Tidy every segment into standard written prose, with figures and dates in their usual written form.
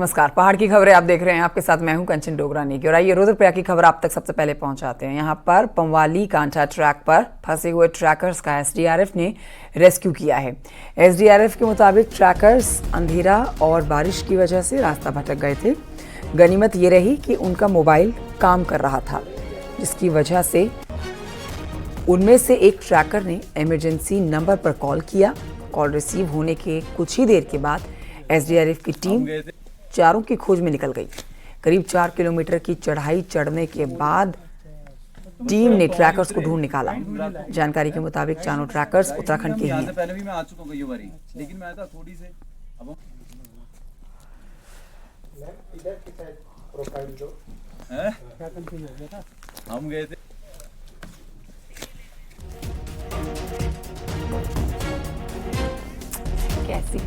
नमस्कार। पहाड़ की खबरें आप देख रहे हैं, आपके साथ मैं हूं कंचन डोगरानी की। और आइए रुद्रप्रयाग की खबर आप तक सबसे पहले पहुंचाते हैं। यहां पर पंवाली कांठा ट्रैक पर फंसे हुए ट्रैकर्स का एसडीआरएफ ने रेस्क्यू किया है। एसडीआरएफ के मुताबिक ट्रैकर्स अंधेरा और बारिश की वजह से रास्ता भटक गए थे। गनीमत ये रही कि उनका मोबाइल काम कर रहा था, जिसकी वजह से उनमें से एक ट्रैकर ने इमरजेंसी नंबर पर कॉल किया। कॉल रिसीव होने के कुछ ही देर के बाद एसडीआरएफ की टीम चारों की खोज में निकल गई। करीब 4 किलोमीटर की चढ़ाई चढ़ने के बाद टीम ने ट्रैकर्स को ढूंढ निकाला। जानकारी के मुताबिक चारों ट्रैकर्स उत्तराखंड के ही हैं। पहले भी मैं आ चुका हूं कई बारी, लेकिन मैं था थोड़ी से अब इधर की साइड प्रोफाइल दो हैं, हम गए थे। कैसी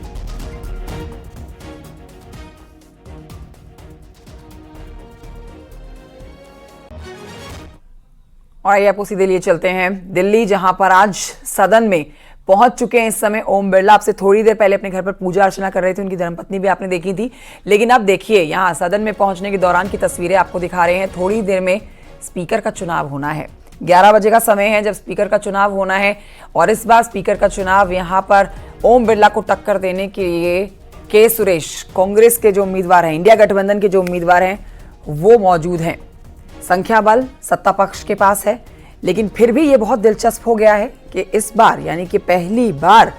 और आइए आपको सीधे लिए चलते हैं दिल्ली, जहां पर आज सदन में पहुंच चुके हैं इस समय ओम बिरला। आपसे थोड़ी देर पहले अपने घर पर पूजा अर्चना कर रहे थे, उनकी धर्मपत्नी भी आपने देखी थी। लेकिन अब देखिए यहां सदन में पहुंचने के दौरान की तस्वीरें आपको दिखा रहे हैं। थोड़ी देर में स्पीकर का चुनाव होना है। 11 बजे का समय है जब स्पीकर का चुनाव होना है। और इस बार स्पीकर का चुनाव यहाँ पर ओम बिरला को टक्कर देने के लिए के सुरेश, कांग्रेस के जो उम्मीदवार हैं, इंडिया गठबंधन के जो उम्मीदवार हैं, वो मौजूद हैं। संख्या बल सत्ता पक्ष के पास है, लेकिन फिर भी ये बहुत दिलचस्प हो गया है कि इस बार यानी कि पहली बार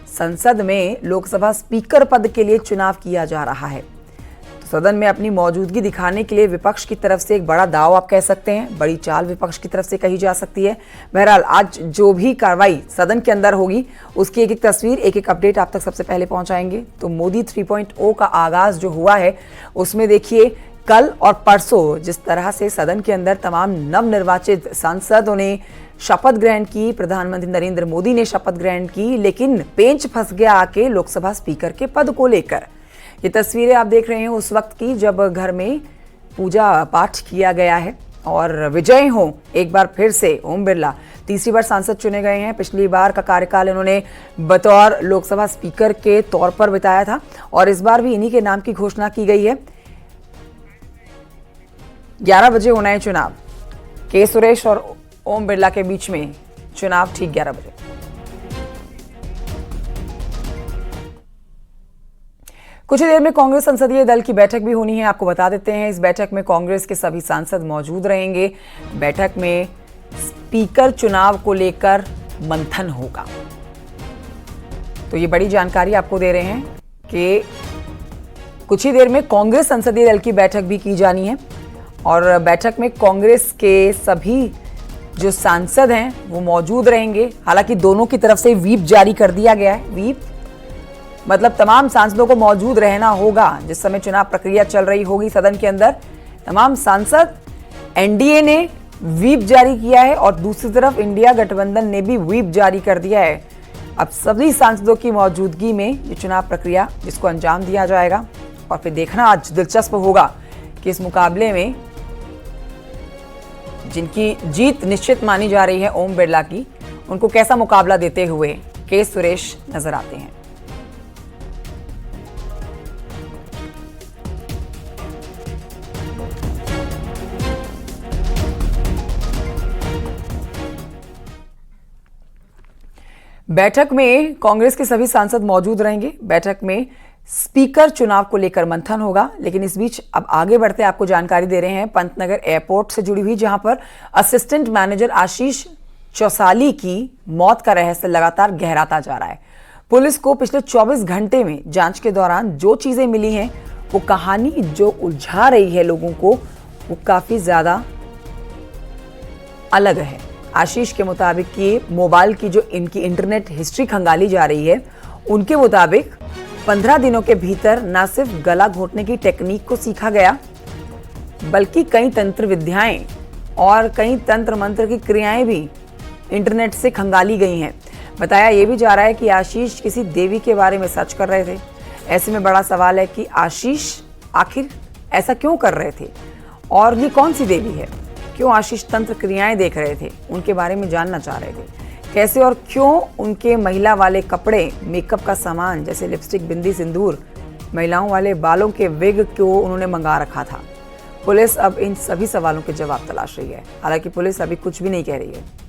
संसद में लोकसभा स्पीकर पद के लिए चुनाव किया जा रहा है। तो सदन में अपनी मौजूदगी दिखाने के लिए विपक्ष की तरफ से एक बड़ा दाव आप कह सकते हैं, बड़ी चाल विपक्ष की तरफ से कही जा सकती है। बहरहाल आज जो भी कार्रवाई सदन के अंदर होगी उसकी एक एक तस्वीर, एक एक अपडेट आप तक सबसे पहले पहुंचाएंगे। तो मोदी 3.0 का आगाज जो हुआ है उसमें देखिए कल और परसों जिस तरह से सदन के अंदर तमाम नवनिर्वाचित सांसदों ने शपथ ग्रहण की, प्रधानमंत्री नरेंद्र मोदी ने शपथ ग्रहण की, लेकिन पेंच फंस गया आके लोकसभा स्पीकर के पद को लेकर। ये तस्वीरें आप देख रहे हैं उस वक्त की जब घर में पूजा पाठ किया गया है और विजय हो एक बार फिर से ओम बिरला तीसरी बार सांसद चुने गए हैं। पिछली बार का कार्यकाल इन्होंने बतौर लोकसभा स्पीकर के तौर पर बिताया था और इस बार भी इन्हीं के नाम की घोषणा की गई है। 11 बजे होना है चुनाव। के सुरेश और ओम बिरला के बीच में चुनाव ठीक 11 बजे। कुछ ही देर में कांग्रेस संसदीय दल की बैठक भी होनी है, आपको बता देते हैं। इस बैठक में कांग्रेस के सभी सांसद मौजूद रहेंगे। बैठक में स्पीकर चुनाव को लेकर मंथन होगा। तो ये बड़ी जानकारी आपको दे रहे हैं कि कुछ ही देर में कांग्रेस संसदीय दल की बैठक भी की जानी है और बैठक में कांग्रेस के सभी जो सांसद हैं वो मौजूद रहेंगे। हालांकि दोनों की तरफ से व्हीप जारी कर दिया गया है। व्हीप मतलब तमाम सांसदों को मौजूद रहना होगा जिस समय चुनाव प्रक्रिया चल रही होगी सदन के अंदर। तमाम सांसद, एनडीए ने व्हीप जारी किया है और दूसरी तरफ इंडिया गठबंधन ने भी व्हीप जारी कर दिया है। अब सभी सांसदों की मौजूदगी में ये चुनाव प्रक्रिया जिसको अंजाम दिया जाएगा और फिर देखना आज दिलचस्प होगा कि इस मुकाबले में जिनकी जीत निश्चित मानी जा रही है ओम बिरला की, उनको कैसा मुकाबला देते हुए के सुरेश नजर आते हैं। बैठक में कांग्रेस के सभी सांसद मौजूद रहेंगे। बैठक में स्पीकर चुनाव को लेकर मंथन होगा। लेकिन इस बीच अब आगे बढ़ते आपको जानकारी दे रहे हैं पंतनगर एयरपोर्ट से जुड़ी हुई, जहां पर असिस्टेंट मैनेजर आशीष चौसाली की मौत का रहस्य लगातार गहराता जा रहा है। पुलिस को पिछले 24 घंटे में जांच के दौरान जो चीजें मिली हैं, वो कहानी जो उलझा रही है लोगों को, वो काफी ज्यादा अलग है। आशीष के मुताबिक ये मोबाइल की जो इनकी इंटरनेट हिस्ट्री खंगाली जा रही है, उनके मुताबिक 15 दिनों के भीतर न सिर्फ गला घोटने की टेक्निक को सीखा गया, बल्कि कई तंत्र विद्याएं और कई तंत्र मंत्र की क्रियाएं भी इंटरनेट से खंगाली गई हैं। बताया यह भी जा रहा है कि आशीष किसी देवी के बारे में सर्च कर रहे थे। ऐसे में बड़ा सवाल है कि आशीष आखिर ऐसा क्यों कर रहे थे और ये कौन सी देवी है। क्यों आशीष तंत्र क्रियाएं देख रहे थे, उनके बारे में जानना चाह रहे थे। कैसे और क्यों उनके महिला वाले कपड़े, मेकअप का सामान जैसे लिपस्टिक, बिंदी, सिंदूर महिलाओं वाले बालों के विग को उन्होंने मंगा रखा था। पुलिस अब इन सभी सवालों के जवाब तलाश रही है। हालांकि पुलिस अभी कुछ भी नहीं कह रही है।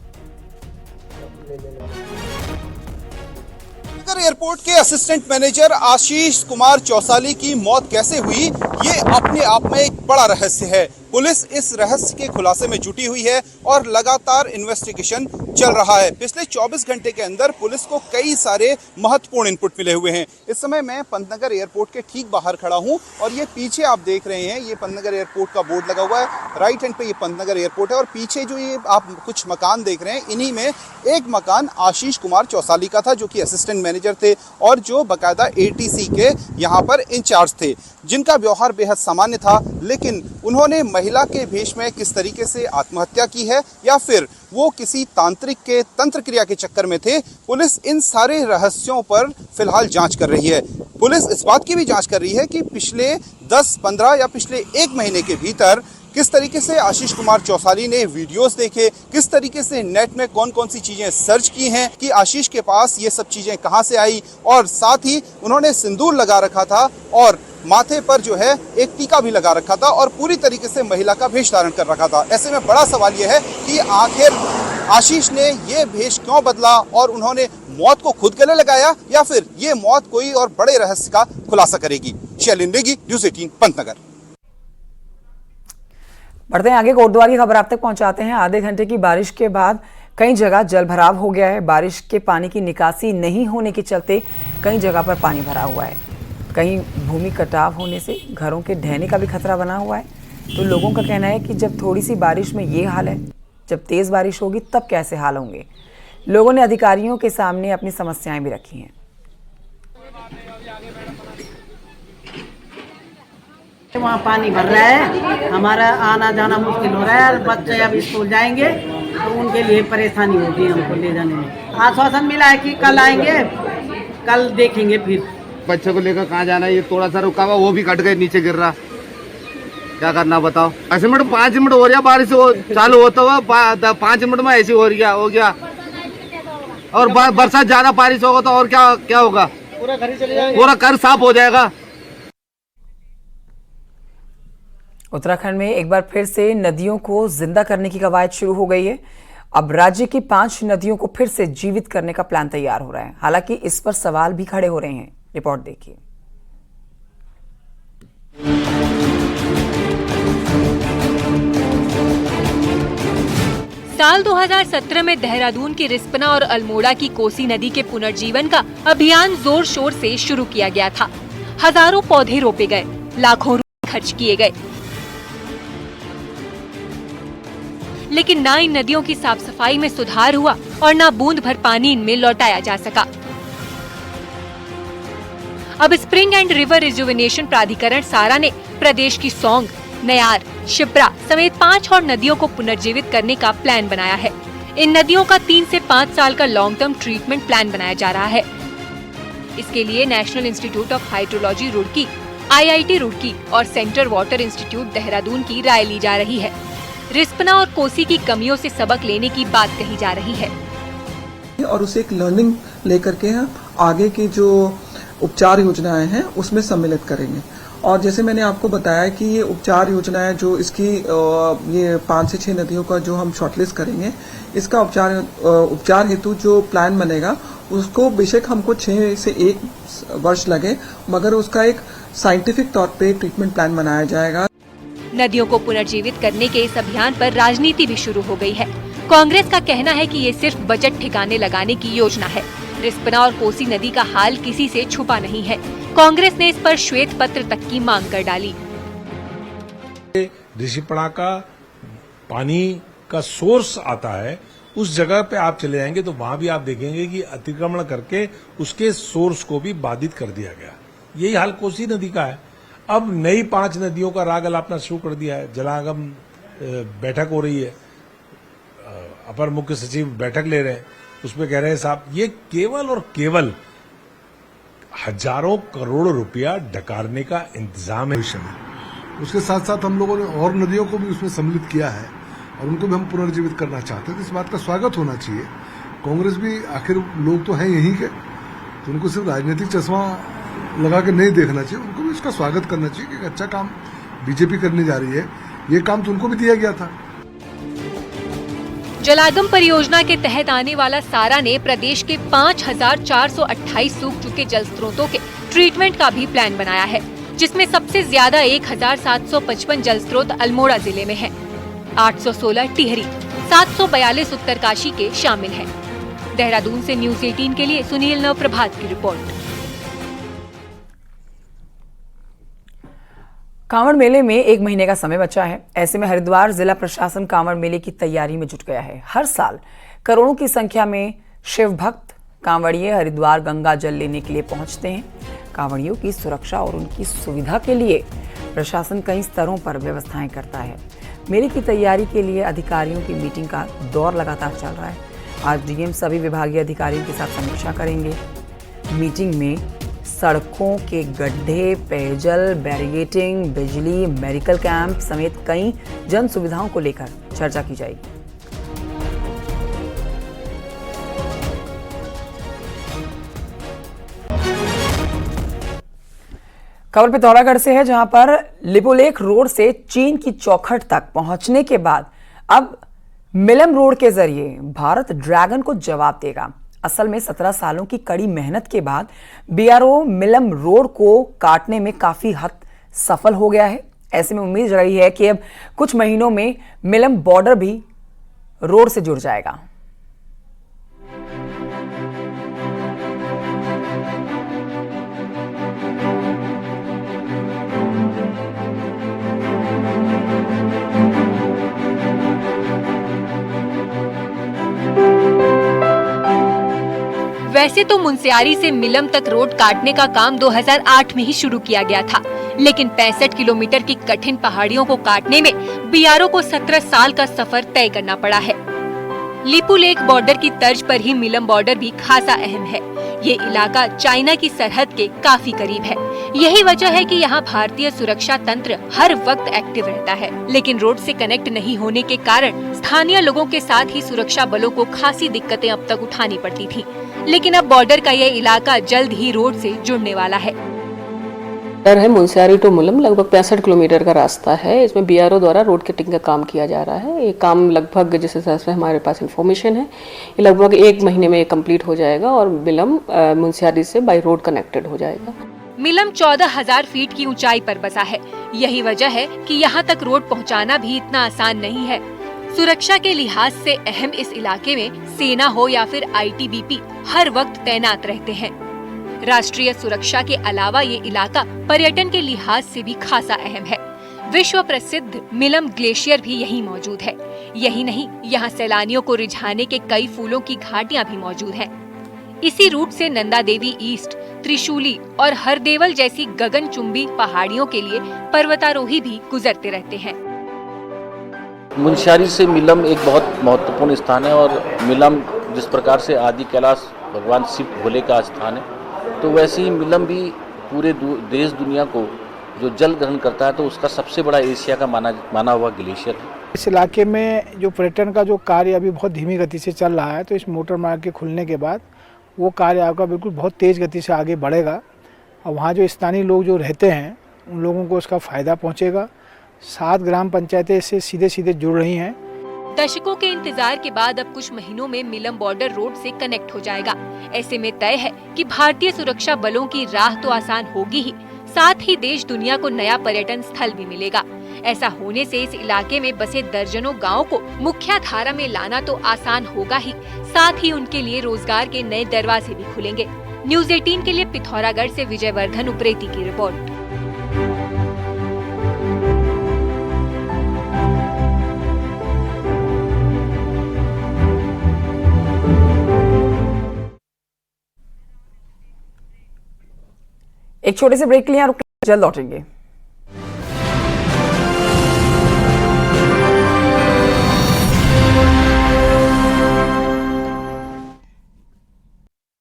एयरपोर्ट के असिस्टेंट मैनेजर आशीष कुमार चौसाली की मौत कैसे हुई, ये अपने आप में एक बड़ा रहस्य है। पुलिस इस रहस्य के खुलासे में जुटी हुई है और लगातार इन्वेस्टिगेशन चल रहा है। पिछले 24 घंटे के अंदर पुलिस को कई सारे महत्वपूर्ण इनपुट मिले हुए हैं। इस समय मैं पंतनगर एयरपोर्ट के ठीक बाहर खड़ा हूं और ये पीछे आप देख रहे हैं, ये पंतनगर एयरपोर्ट का बोर्ड लगा हुआ है। राइट हैंड पे ये पंतनगर एयरपोर्ट है और पीछे जो ये आप कुछ मकान देख रहे हैं, इन्हीं में एक मकान आशीष कुमार चौसाली का था, जो कि असिस्टेंट मैनेजर थे और जो बाकायदा ATC के यहाँ पर इंचार्ज थे, जिनका व्यवहार बेहद सामान्य था। लेकिन उन्होंने महिला के भेष में किस तरीके से आत्महत्या की है या फिर वो किसी तांत्रिक के तंत्र क्रिया के चक्कर में थे, पुलिस इन सारे रहस्यों पर फिलहाल जांच कर रही है। पुलिस इस बात की भी जांच कर रही है कि पिछले 10-15 या पिछले 1 महीने के भीतर किस तरीके से आशीष कुमार चौसाली ने वीडियोस देखे, किस तरीके से नेट में कौन कौन सी चीजें सर्च की हैं, कि आशीष के पास ये सब चीजें कहां से आई, और साथ ही उन्होंने सिंदूर लगा रखा था और माथे पर जो है एक टीका भी लगा रखा था और पूरी तरीके से महिला का भेष धारण कर रखा था। ऐसे में बड़ा सवाल यह है कि आखिर आशीष ने ये भेष क्यों बदला और उन्होंने मौत को खुद गले लगाया या फिर ये मौत कोई और बड़े रहस्य का खुलासा करेगी। शैलेंद्र नेगी, न्यूज़ 18 पंतनगर। बढ़ते हैं आगे, कोटद्वार की खबर आप तक पहुंचाते हैं। आधे घंटे की बारिश के बाद कई जगह जल भराव हो गया है। बारिश के पानी की निकासी नहीं होने के चलते कई जगह पर पानी भरा हुआ है। कहीं भूमि कटाव होने से घरों के ढहने का भी खतरा बना हुआ है। तो लोगों का कहना है कि जब थोड़ी सी बारिश में ये हाल है, जब तेज बारिश होगी तब कैसे हाल होंगे। लोगों ने अधिकारियों के सामने अपनी समस्याएं भी रखी हैं। वहाँ पानी भर रहा है, हमारा आना जाना मुश्किल हो रहा है। बच्चे अब स्कूल जाएंगे तो उनके लिए परेशानी होगी हमको ले जाने में। आश्वासन मिला है कि कल आएंगे, कल देखेंगे। फिर बच्चे को लेकर कहाँ जाना है, ये थोड़ा सा रुका हुआ वो भी कट गए, नीचे गिर रहा, क्या करना बताओ। ऐसे मिनट 5 मिनट हो रहा बारिश चालू होता हुआ, 5 मिनट में ऐसी हो गया। और बरसात ज्यादा बारिश होगा तो और क्या होगा, पूरा घर साफ हो जाएगा। उत्तराखंड में एक बार फिर से नदियों को जिंदा करने की कवायद शुरू हो गई है। अब राज्य की 5 नदियों को फिर से जीवित करने का प्लान तैयार हो रहा है। हालांकि इस पर सवाल भी खड़े हो रहे हैं। रिपोर्ट देखिए। साल 2017 में देहरादून की रिस्पना और अल्मोड़ा की कोसी नदी के पुनर्जीवन का अभियान जोर शोर से शुरू किया गया था। हजारों पौधे रोपे गए, लाखों रुपए खर्च किए गए, लेकिन ना इन नदियों की साफ सफाई में सुधार हुआ और ना बूंद भर पानी इनमें लौटाया जा सका। अब स्प्रिंग एंड रिवर रिजुविनेशन प्राधिकरण सारा ने प्रदेश की सौंग, नयार, शिप्रा समेत 5 और नदियों को पुनर्जीवित करने का प्लान बनाया है। इन नदियों का 3 से 5 साल का लॉन्ग टर्म ट्रीटमेंट प्लान बनाया जा रहा है। इसके लिए national institute of hydrology Roorkee, IIT Roorkee और सेंट्रल वाटर इंस्टीट्यूट देहरादून की राय ली जा रही है। रिस्पना और कोसी की कमियों से सबक लेने की बात कही जा रही है और उसे एक लर्निंग लेकर के हम आगे की जो उपचार योजनाएं हैं उसमें सम्मिलित करेंगे। और जैसे मैंने आपको बताया कि ये उपचार योजनाएं जो इसकी ये 5 से 6 नदियों का जो हम शॉर्टलिस्ट करेंगे, इसका उपचार हेतु जो प्लान बनेगा उसको बेशक हमको 6 से 1 वर्ष लगे, मगर उसका एक साइंटिफिक तौर पे ट्रीटमेंट प्लान बनाया जाएगा। नदियों को पुनर्जीवित करने के इस अभियान पर राजनीति भी शुरू हो गई है। कांग्रेस का कहना है कि ये सिर्फ बजट ठिकाने लगाने की योजना है। रिस्पना और कोसी नदी का हाल किसी से छुपा नहीं है। कांग्रेस ने इस पर श्वेत पत्र तक की मांग कर डाली। ऋषिपणा का पानी का सोर्स आता है, उस जगह पे आप चले जाएंगे तो वहां भी आप देखेंगे कि अतिक्रमण करके उसके सोर्स को भी बाधित कर दिया गया। यही हाल कोसी नदी का है। अब नई 5 नदियों का राग अलापना शुरू कर दिया है। जलागम बैठक हो रही है, अपर मुख्य सचिव बैठक ले रहे हैं, उसमें कह रहे हैं साहब ये केवल और केवल हजारों करोड़ रुपया डकारने का इंतजाम है। उसके साथ साथ हम लोगों ने और नदियों को भी उसमें सम्मिलित किया है और उनको भी हम पुनर्जीवित करना चाहते हैं। तो इस बात का स्वागत होना चाहिए। कांग्रेस भी आखिर लोग तो हैं यहीं के, तो उनको सिर्फ राजनीतिक चश्मा लगा के नहीं देखना चाहिए, उनको भी इसका स्वागत करना चाहिए कि अच्छा काम बीजेपी करने जा रही है। ये काम तो उनको भी दिया गया था। जलागम परियोजना के तहत आने वाला सारा ने प्रदेश के 5,428 सूख चुके जल स्रोतों के ट्रीटमेंट का भी प्लान बनाया है, जिसमें सबसे ज्यादा 1,755 जल स्रोत अल्मोड़ा जिले में हैं, 816 टिहरी, 742 उत्तरकाशी के शामिल हैं। देहरादून से न्यूज 18 के लिए सुनील नवप्रभात की रिपोर्ट। कांवड़ मेले में 1 महीने का समय बचा है। ऐसे में हरिद्वार जिला प्रशासन कांवड़ मेले की तैयारी में जुट गया है। हर साल करोड़ों की संख्या में शिव भक्त कांवड़िये हरिद्वार गंगा जल लेने के लिए पहुंचते हैं। कांवड़ियों की सुरक्षा और उनकी सुविधा के लिए प्रशासन कई स्तरों पर व्यवस्थाएं करता है। मेले की तैयारी के लिए अधिकारियों की मीटिंग का दौर लगातार चल रहा है। आज डीएम सभी विभागीय अधिकारियों के साथ समीक्षा करेंगे। मीटिंग में सड़कों के गड्ढे, पेयजल, बैरिगेटिंग, बिजली, मेडिकल कैंप समेत कई जन सुविधाओं को लेकर चर्चा की जाएगी। खबर पिथौरागढ़ से है, जहां पर लिपुलेख रोड से चीन की चौखट तक पहुंचने के बाद अब मिलम रोड के जरिए भारत ड्रैगन को जवाब देगा। असल में 17 सालों की कड़ी मेहनत के बाद बीआरओ मिलम रोड को काटने में काफी हद सफल हो गया है। ऐसे में उम्मीद रही है कि अब कुछ महीनों में मिलम बॉर्डर भी रोड से जुड़ जाएगा। वैसे तो मुनस्यारी से मिलम तक रोड काटने का काम 2008 में ही शुरू किया गया था, लेकिन 65 किलोमीटर की कठिन पहाड़ियों को काटने में बीआरओ को 17 साल का सफर तय करना पड़ा है। लिपुलेख बॉर्डर की तर्ज पर ही मिलम बॉर्डर भी खासा अहम है। ये इलाका चाइना की सरहद के काफी करीब है। यही वजह है कि यहाँ भारतीय सुरक्षा तंत्र हर वक्त एक्टिव रहता है, लेकिन रोड से कनेक्ट नहीं होने के कारण स्थानीय लोगों के साथ ही सुरक्षा बलों को खासी दिक्कतें अब तक उठानी पड़ती थी। लेकिन अब बॉर्डर का यह इलाका जल्द ही रोड से जुड़ने वाला है। है मुनस्यारी टू मिलम लगभग 65 किलोमीटर का रास्ता है। इसमें बीआरओ द्वारा रोड कटिंग का काम किया जा रहा है। ये काम लगभग, जिस हिसाब से हमारे पास इंफॉर्मेशन है, ये लगभग 1 महीने में कंप्लीट हो जाएगा और मिलम मुनस्यारी से बाय रोड कनेक्टेड हो जाएगा। मिलम 14,000 फीट की ऊंचाई पर बसा है। यही वजह है कि यहाँ तक रोड पहुँचाना भी इतना आसान नहीं है। सुरक्षा के लिहाज से अहम इस इलाके में सेना हो या फिर आईटीबीपी हर वक्त तैनात रहते हैं। राष्ट्रीय सुरक्षा के अलावा ये इलाका पर्यटन के लिहाज से भी खासा अहम है। विश्व प्रसिद्ध मिलम ग्लेशियर भी यहीं मौजूद है। यही नहीं, यहाँ सैलानियों को रिझाने के कई फूलों की घाटियाँ भी मौजूद हैं। इसी रूट से नंदा देवी ईस्ट, त्रिशूली और हरदेवल जैसी गगनचुंबी पहाड़ियों के लिए पर्वतारोही भी गुजरते रहते हैं। मुनस्यारी से मिलम एक बहुत महत्वपूर्ण स्थान है और मिलम जिस प्रकार से आदि कैलाश भगवान शिव भोले का स्थान है, तो वैसे ही मिलम भी पूरे देश दुनिया को जो जल ग्रहण करता है, तो उसका सबसे बड़ा एशिया का माना हुआ ग्लेशियर है। इस इलाके में जो पर्यटन का जो कार्य अभी बहुत धीमी गति से चल रहा है, तो इस मोटर मार्ग के खुलने के बाद वो कार्य आपका बिल्कुल बहुत तेज़ गति से आगे बढ़ेगा और वहाँ जो स्थानीय लोग जो रहते हैं उन लोगों को इसका फ़ायदा पहुँचेगा। 7 ग्राम पंचायतें इससे सीधे सीधे जुड़ रही हैं। दशकों के इंतजार के बाद अब कुछ महीनों में मिलम बॉर्डर रोड से कनेक्ट हो जाएगा। ऐसे में तय है कि भारतीय सुरक्षा बलों की राह तो आसान होगी ही, साथ ही देश दुनिया को नया पर्यटन स्थल भी मिलेगा। ऐसा होने से इस इलाके में बसे दर्जनों गाँव को मुख्य धारा में लाना तो आसान होगा ही, साथ ही उनके लिए रोजगार के नए दरवाजे भी खुलेंगे। न्यूज 18 के लिए पिथौरागढ़ से विजयवर्धन उप्रेती की रिपोर्ट। एक छोटे से ब्रेक के लिए रुक, जल्द लौटेंगे।